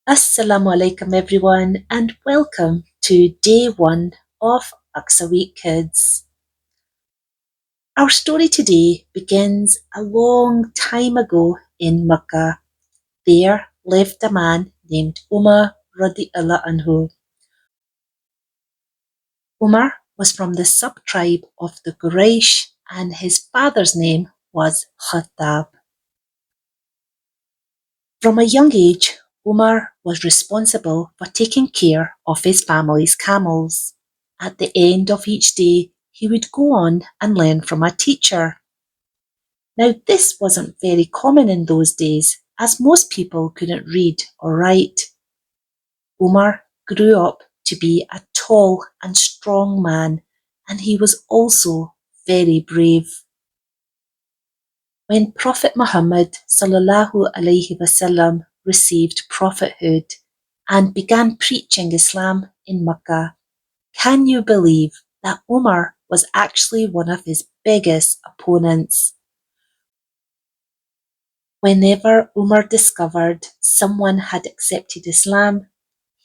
Assalamu alaikum everyone and welcome to day one of Aqsa Week Kids. Our story today begins a long time ago in Makkah. There lived a man named Umar radiallahu anhu. Umar was from the sub-tribe of the Quraysh and his father's name was Khattab. From a young age, Umar was responsible for taking care of his family's camels. At the end of each day, he would go on and learn from a teacher. Now, this wasn't very common in those days, as most people couldn't read or write. Umar grew up to be a tall and strong man, and he was also very brave. When Prophet Muhammad ﷺ received prophethood and began preaching Islam in Makkah, can you believe that Umar was actually one of his biggest opponents? Whenever Umar discovered someone had accepted Islam,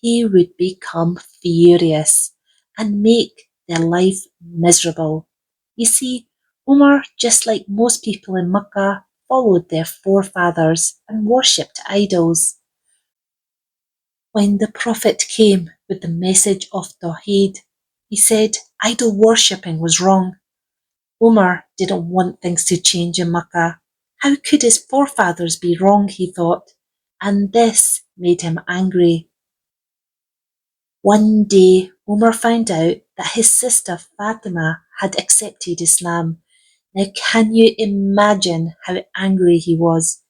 he would become furious and make their life miserable. You see, Umar, just like most people in Makkah, followed their forefathers and worshipped idols. When the Prophet came with the message of Tawheed, he said idol worshipping was wrong. Umar didn't want things to change in Makkah. How could his forefathers be wrong, he thought, and this made him angry. One day, Umar found out that his sister Fatima had accepted Islam. Now, can you imagine how angry he was?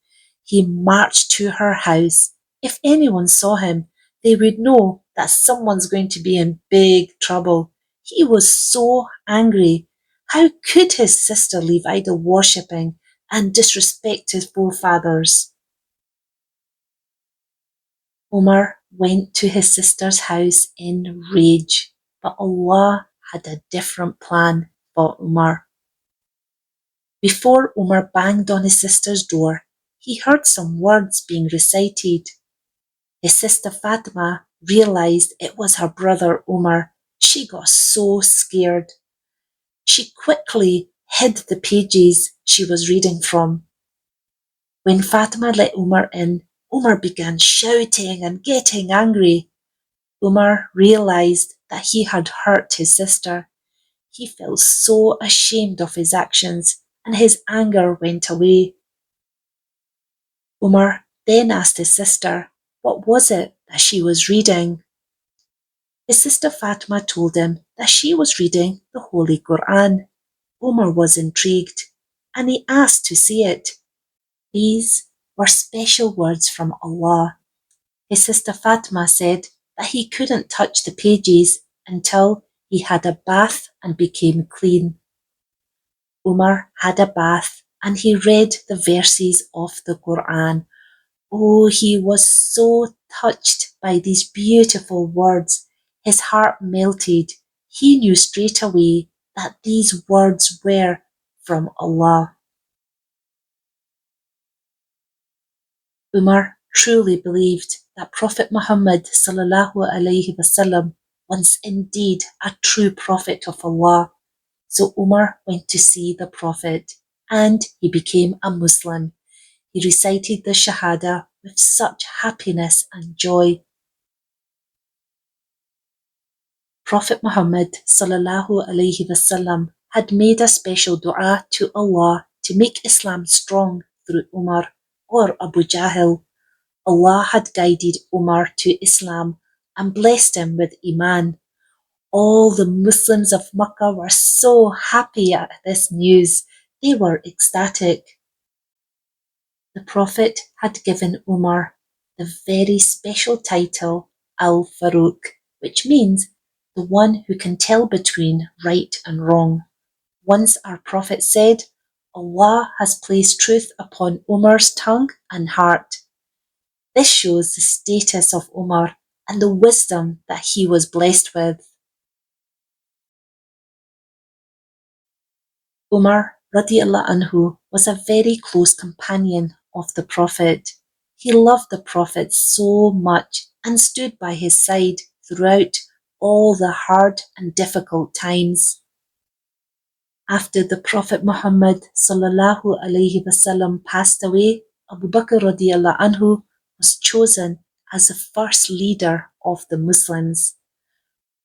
He marched to her house. If anyone saw him, they would know that someone's going to be in big trouble. He was so angry. How could his sister leave idol worshipping and disrespect his forefathers? Umar went to his sister's house in rage, but Allah had a different plan for Umar. Before Umar banged on his sister's door, he heard some words being recited. His sister Fatima realized it was her brother Umar. She got so scared. She quickly hid the pages she was reading from. When Fatima let Umar in, Umar began shouting and getting angry. Umar realized that he had hurt his sister. He felt so ashamed of his actions and his anger went away. Umar then asked his sister what was it that she was reading. His sister Fatima told him that she was reading the Holy Quran. Umar was intrigued and he asked to see it. These were special words from Allah. His sister Fatima said that he couldn't touch the pages until he had a bath and became clean. Umar had a bath and he read the verses of the Quran. Oh, he was so touched by these beautiful words. His heart melted. He knew straight away that these words were from Allah. Umar truly believed that Prophet Muhammad ﷺ was indeed a true prophet of Allah. So Umar went to see the Prophet and he became a Muslim. He recited the Shahada with such happiness and joy. Prophet Muhammad ﷺ had made a special dua to Allah to make Islam strong through Umar or Abu Jahl. Allah had guided Umar to Islam and blessed him with Iman. All the Muslims of Makkah were so happy at this news. They were ecstatic. The Prophet had given Umar the very special title Al-Faruq, which means the one who can tell between right and wrong. Once our Prophet said, Allah has placed truth upon Umar's tongue and heart. This shows the status of Umar and the wisdom that he was blessed with. Umar radiallahu anhu was a very close companion of the Prophet. He loved the Prophet so much and stood by his side throughout all the hard and difficult times. After the Prophet Muhammad sallallahu alaihi wasallam passed away, Abu Bakr radiallahu anhu was chosen as the first leader of the Muslims.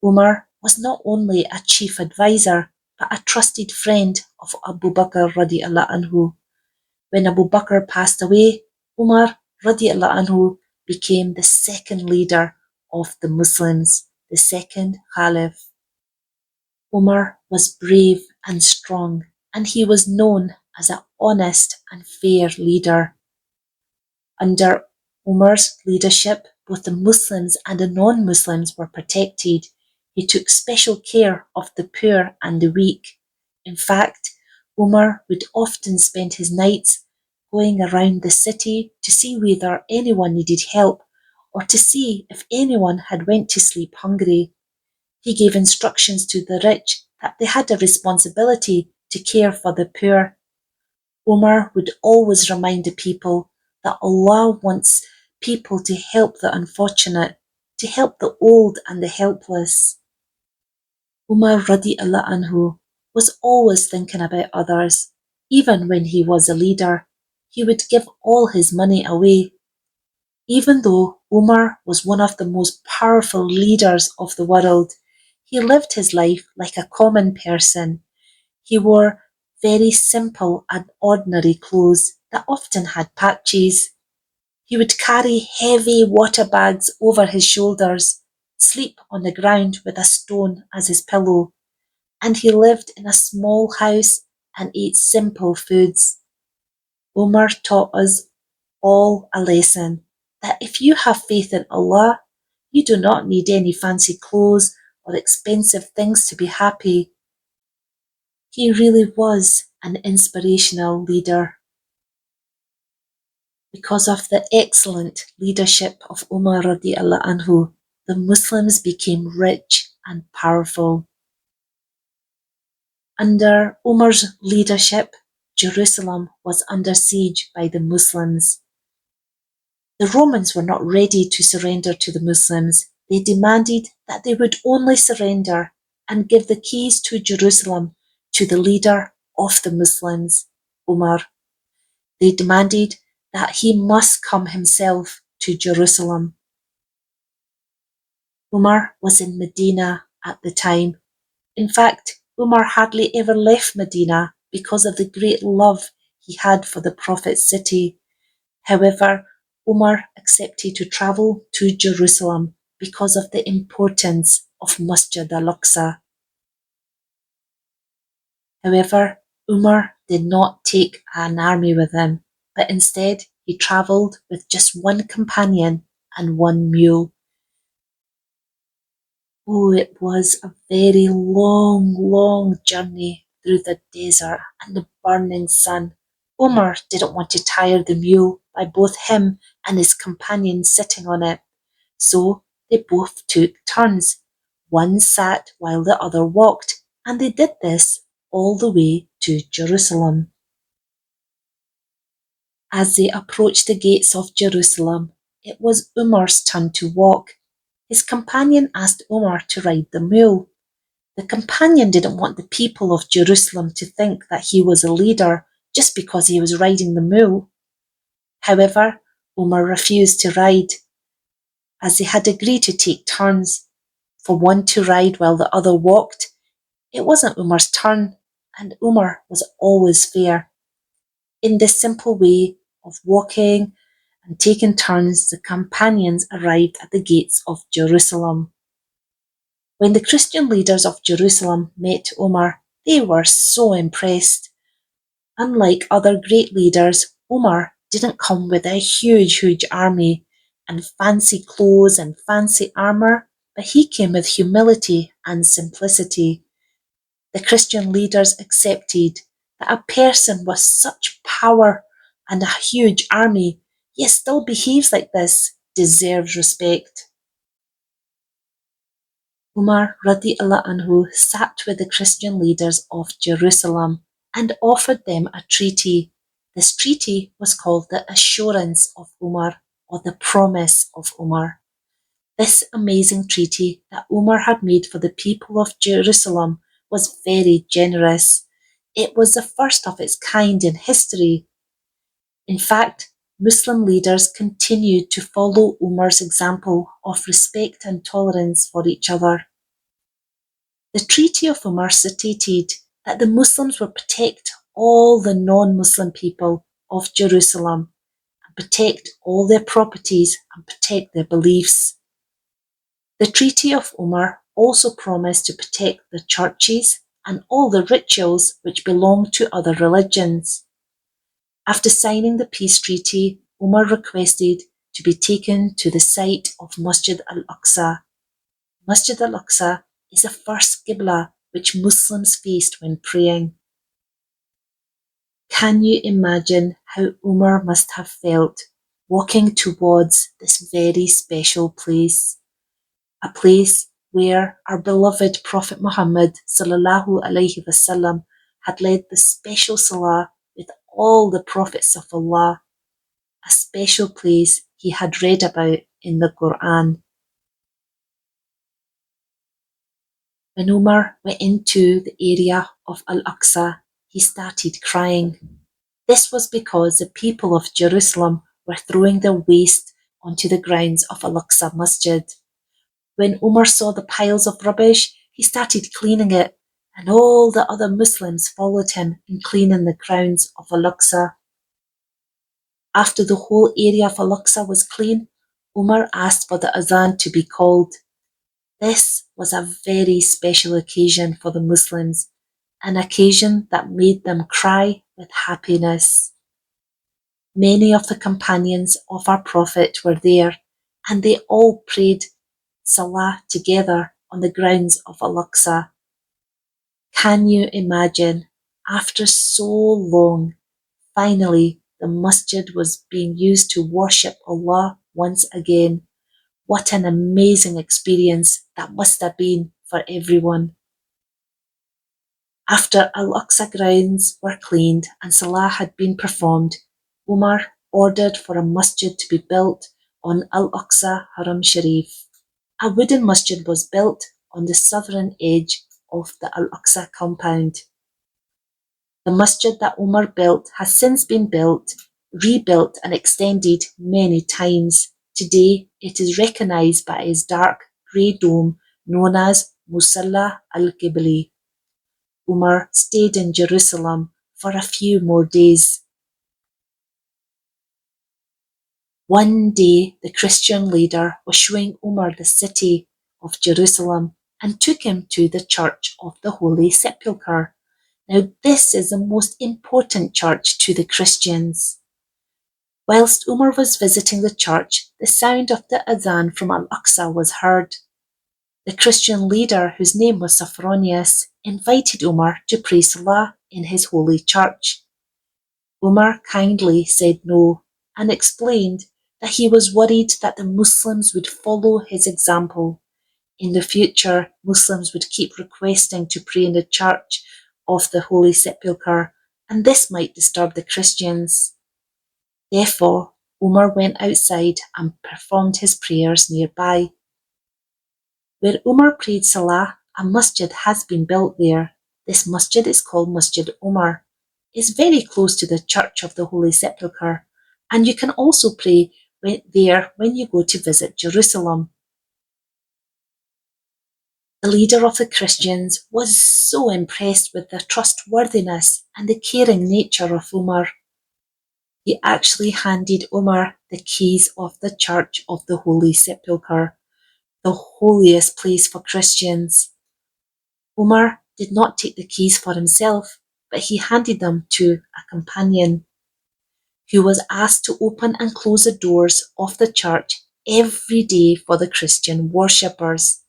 Umar was not only a chief advisor, but a trusted friend of Abu Bakr radiallahu anhu. When Abu Bakr passed away, Umar radiallahu anhu became the second leader of the Muslims, the second Caliph. Umar was brave and strong, and he was known as an honest and fair leader. Under Umar's leadership, both the Muslims and the non-Muslims were protected. He took special care of the poor and the weak. In fact, Umar would often spend his nights going around the city to see whether anyone needed help or to see if anyone had went to sleep hungry. He gave instructions to the rich that they had a responsibility to care for the poor. Umar would always remind the people that Allah wants people to help the unfortunate, to help the old and the helpless. Umar radiallahu anhu was always thinking about others. Even when he was a leader, he would give all his money away. Even though Umar was one of the most powerful leaders of the world, he lived his life like a common person. He wore very simple and ordinary clothes that often had patches. He would carry heavy water bags over his shoulders, sleep on the ground with a stone as his pillow, and he lived in a small house and ate simple foods. Umar taught us all a lesson that if you have faith in Allah, you do not need any fancy clothes or expensive things to be happy. He really was an inspirational leader. Because of the excellent leadership of Umar radiallahu anhu, the Muslims became rich and powerful. Under Umar's leadership, Jerusalem was under siege by the Muslims. The Romans were not ready to surrender to the Muslims. They demanded that they would only surrender and give the keys to Jerusalem to the leader of the Muslims, Umar. They demanded that he must come himself to Jerusalem. Umar was in Medina at the time. In fact, Umar hardly ever left Medina because of the great love he had for the Prophet's city. However, Umar accepted to travel to Jerusalem because of the importance of Masjid Al-Aqsa. However, Umar did not take an army with him, but instead he travelled with just one companion and one mule. Oh, it was a very long journey through the desert and the burning sun. Umar didn't want to tire the mule by both him and his companion sitting on it, so they both took turns. One sat while the other walked, and they did this all the way to Jerusalem. As they approached the gates of Jerusalem, it was Umar's turn to walk. His companion asked Umar to ride the mule. The companion didn't want the people of Jerusalem to think that he was a leader just because he was riding the mule. However, Umar refused to ride, as they had agreed to take turns, for one to ride while the other walked. It wasn't Umar's turn, and Umar was always fair. In this simple way of walking and taking turns, the companions arrived at the gates of Jerusalem. When the Christian leaders of Jerusalem met Umar, they were so impressed. Unlike other great leaders, Umar didn't come with a huge army and fancy clothes and fancy armour, but he came with humility and simplicity. The Christian leaders accepted that a person with such power and a huge army, yet still behaves like this, deserves respect. Umar radiallahu anhu sat with the Christian leaders of Jerusalem and offered them a treaty. This treaty was called the Assurance of Umar. or the promise of Umar. This amazing treaty that Umar had made for the people of Jerusalem was very generous. It was the first of its kind in history. In fact, Muslim leaders continued to follow Umar's example of respect and tolerance for each other. The Treaty of Umar stated that the Muslims would protect all the non-Muslim people of Jerusalem and protect all their properties and protect their beliefs. The Treaty of Umar also promised to protect the churches and all the rituals which belonged to other religions. After signing the peace treaty, Umar requested to be taken to the site of Masjid Al-Aqsa. Masjid Al-Aqsa is the first Qibla which Muslims faced when praying. Can you imagine how Umar must have felt walking towards this very special place? A place where our beloved Prophet Muhammad ﷺ had led the special salah with all the prophets of Allah, a special place he had read about in the Quran. When Umar went into the area of Al-Aqsa, he started crying. This was because the people of Jerusalem were throwing their waste onto the grounds of Al-Aqsa Masjid. When Umar saw the piles of rubbish, he started cleaning it, and all the other Muslims followed him in cleaning the grounds of Al-Aqsa. After the whole area of Al-Aqsa was clean, Umar asked for the azan to be called. This was a very special occasion for the Muslims, an occasion that made them cry with happiness. Many of the companions of our Prophet were there, and they all prayed Salah together on the grounds of Al-Aqsa. Can you imagine, after so long, finally the masjid was being used to worship Allah once again? What an amazing experience that must have been for everyone. After Al-Aqsa grounds were cleaned and Salah had been performed, Umar ordered for a masjid to be built on Al-Aqsa Haram Sharif. A wooden masjid was built on the southern edge of the Al-Aqsa compound. The masjid that Umar built has since been built, rebuilt and extended many times. Today it is recognised by its dark grey dome known as Musalla al-Qibli. Umar stayed in Jerusalem for a few more days. One day the Christian leader was showing Umar the city of Jerusalem and took him to the Church of the Holy Sepulchre. Now this is the most important church to the Christians. Whilst Umar was visiting the church, the sound of the adhan from Al-Aqsa was heard. The Christian leader, whose name was Sophronius, invited Umar to pray Salah in his holy church. Umar kindly said no and explained that he was worried that the Muslims would follow his example. In the future, Muslims would keep requesting to pray in the church of the Holy Sepulchre, and this might disturb the Christians. Therefore, Umar went outside and performed his prayers nearby. Where Umar prayed Salah, a masjid has been built there. This masjid is called Masjid Umar. It's very close to the Church of the Holy Sepulchre, and you can also pray there when you go to visit Jerusalem. The leader of the Christians was so impressed with the trustworthiness and the caring nature of Umar. He actually handed Umar the keys of the Church of the Holy Sepulchre, the holiest place for Christians. Umar did not take the keys for himself, but he handed them to a companion who was asked to open and close the doors of the church every day for the Christian worshippers.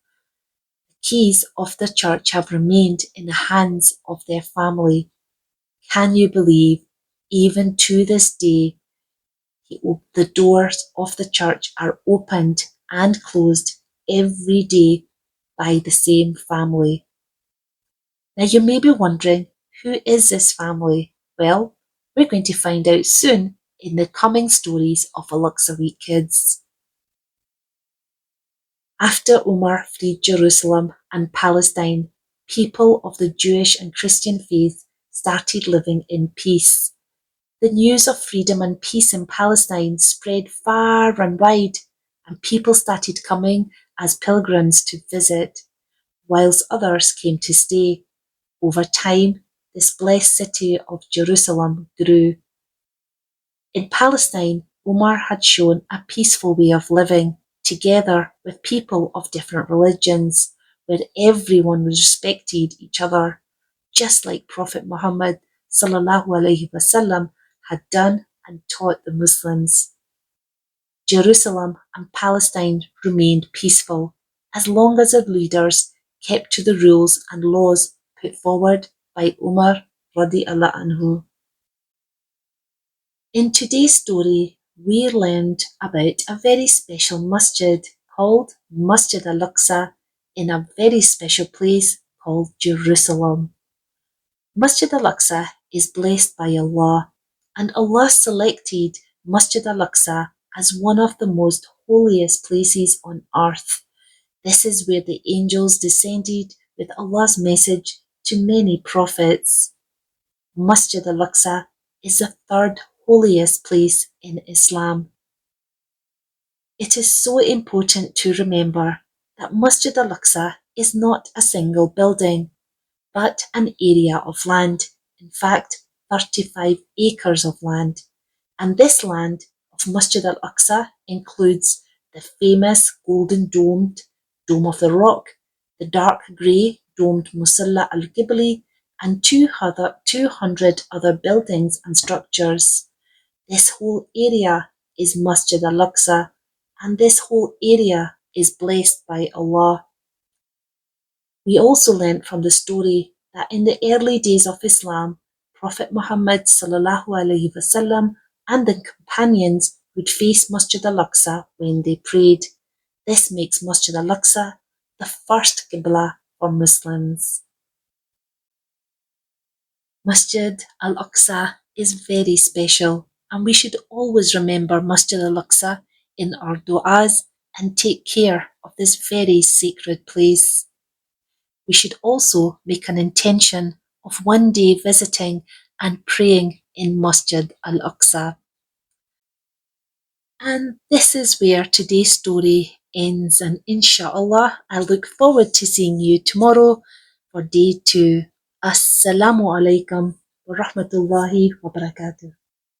The keys of the church have remained in the hands of their family. Can you believe, even to this day, the doors of the church are opened and closed every day by the same family? Now you may be wondering, who is this family? Well, we're going to find out soon in the coming stories of Al-Aqsa Week Kids. After Umar freed Jerusalem and Palestine, people of the Jewish and Christian faith started living in peace. The news of freedom and peace in Palestine spread far and wide, and people started coming as pilgrims to visit, whilst others came to stay. Over time, this blessed city of Jerusalem grew. In Palestine, Umar had shown a peaceful way of living, together with people of different religions, where everyone respected each other, just like Prophet Muhammad ﷺ had done and taught the Muslims. Jerusalem and Palestine remained peaceful as long as their leaders kept to the rules and laws put forward by Umar radiallahu anhu. In today's story, we learned about a very special masjid called Masjid Al-Aqsa in a very special place called Jerusalem. Masjid Al-Aqsa is blessed by Allah, and Allah selected Masjid Al-Aqsa as one of the most holiest places on earth. This is where the angels descended with Allah's message to many prophets. Masjid Al-Aqsa is the third holiest place in Islam. It is so important to remember that Masjid Al-Aqsa is not a single building, but an area of land, in fact 35 acres of land. And this land of Masjid Al-Aqsa includes the famous golden domed Dome of the Rock, the dark grey domed Musalla al-Qibli, and 200 other buildings and structures. This whole area is Masjid Al-Aqsa, and this whole area is blessed by Allah. We also learnt from the story that in the early days of Islam, Prophet Muhammad ﷺ and the companions would face Masjid Al-Aqsa when they prayed. This makes Masjid Al-Aqsa the first Qibla for Muslims. Masjid Al-Aqsa is very special, and we should always remember Masjid Al-Aqsa in our du'as and take care of this very sacred place. We should also make an intention of one day visiting and praying in Masjid Al-Aqsa. And this is where today's story ends, and inshallah I look forward to seeing you tomorrow for day 2. Assalamu alaikum wa rahmatullahi wa barakatuh.